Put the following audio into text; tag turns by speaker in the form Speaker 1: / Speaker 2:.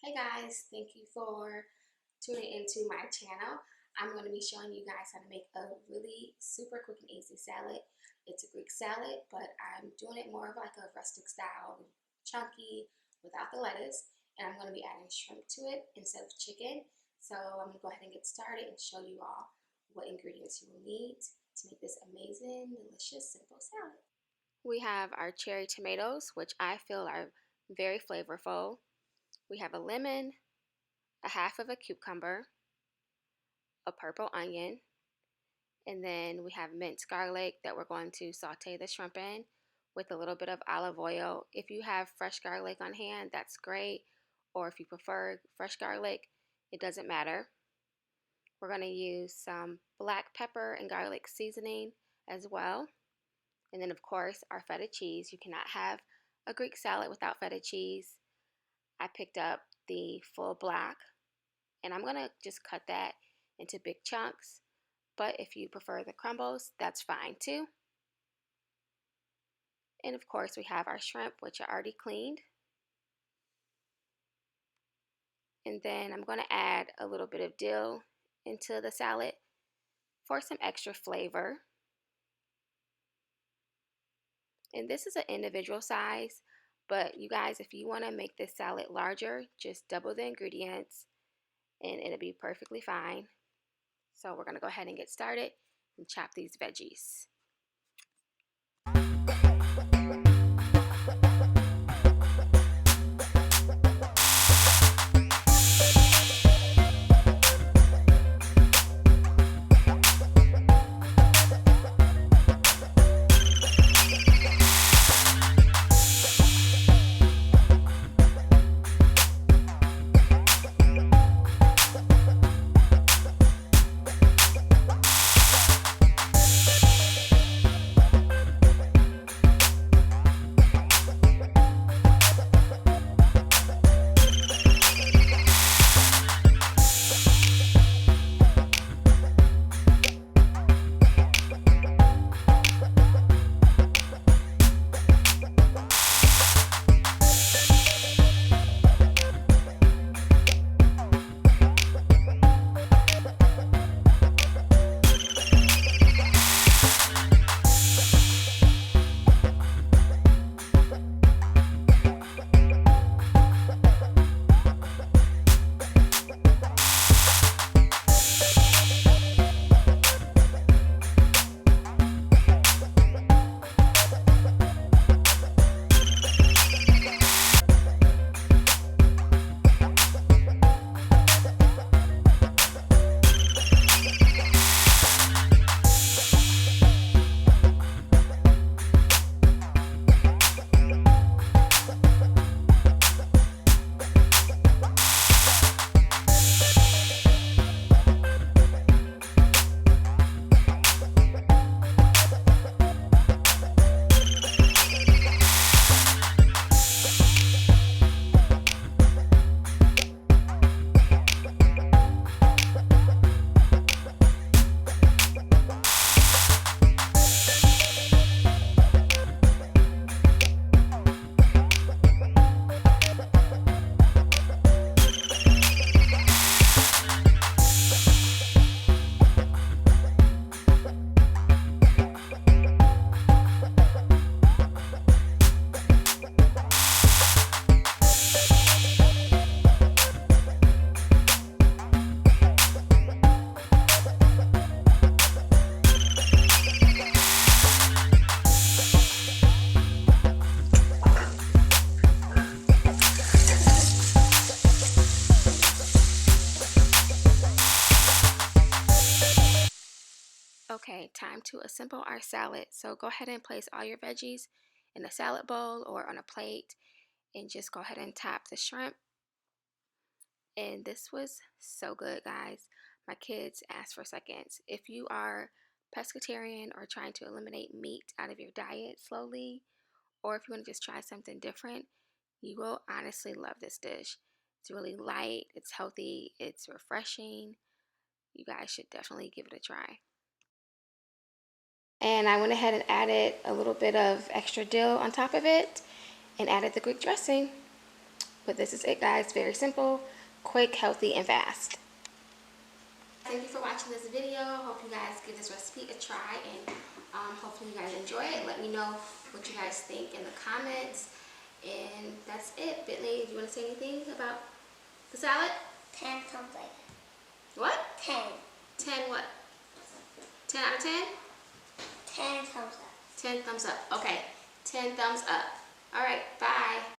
Speaker 1: Hey guys, thank you for tuning into my channel. I'm going to be showing you guys how to make a really super quick and easy salad. It's a Greek salad, but I'm doing it more of like a rustic style, chunky, without the lettuce. And I'm going to be adding shrimp to it instead of chicken. So I'm going to go ahead and get started and show you all what ingredients you will need to make this amazing, delicious, simple salad. We have our cherry tomatoes, which I feel are very flavorful. We have a lemon, a half of a cucumber, a purple onion, and then we have minced garlic that we're going to saute the shrimp in with a little bit of olive oil. If you have fresh garlic on hand, that's great, or if you prefer fresh garlic, it doesn't matter. We're going to use some black pepper and garlic seasoning as well, and then of course our feta cheese. You cannot have a Greek salad without feta cheese. I picked up the full block, and I'm going to just cut that into big chunks, but if you prefer the crumbles, that's fine too. And of course we have our shrimp, which are already cleaned. And then I'm going to add a little bit of dill into the salad for some extra flavor. And this is an individual size, but you guys, if you want to make this salad larger, just double the ingredients and it'll be perfectly fine. So we're going to go ahead and get started and chop these veggies. Okay, time to assemble our salad. So go ahead and place all your veggies in a salad bowl or on a plate and just go ahead and top the shrimp. And this was so good, guys. My kids asked for seconds. If you are pescatarian or trying to eliminate meat out of your diet slowly, or if you want to just try something different, you will honestly love this dish. It's really light, it's healthy, it's refreshing. You guys should definitely give it a try. And I went ahead and added a little bit of extra dill on top of it and added the Greek dressing. But this is it, guys. Very simple, quick, healthy, and fast. Thank you for watching this video. Hope you guys give this recipe a try, and hopefully you guys enjoy it. Let me know what you guys think in the comments. And that's it. Bentley, do you want to say anything about the salad?
Speaker 2: 10 something.
Speaker 1: What?
Speaker 2: 10.
Speaker 1: 10 what? 10 out of 10?
Speaker 2: 10 thumbs up.
Speaker 1: 10 thumbs up. Okay. 10 thumbs up. All right. Bye.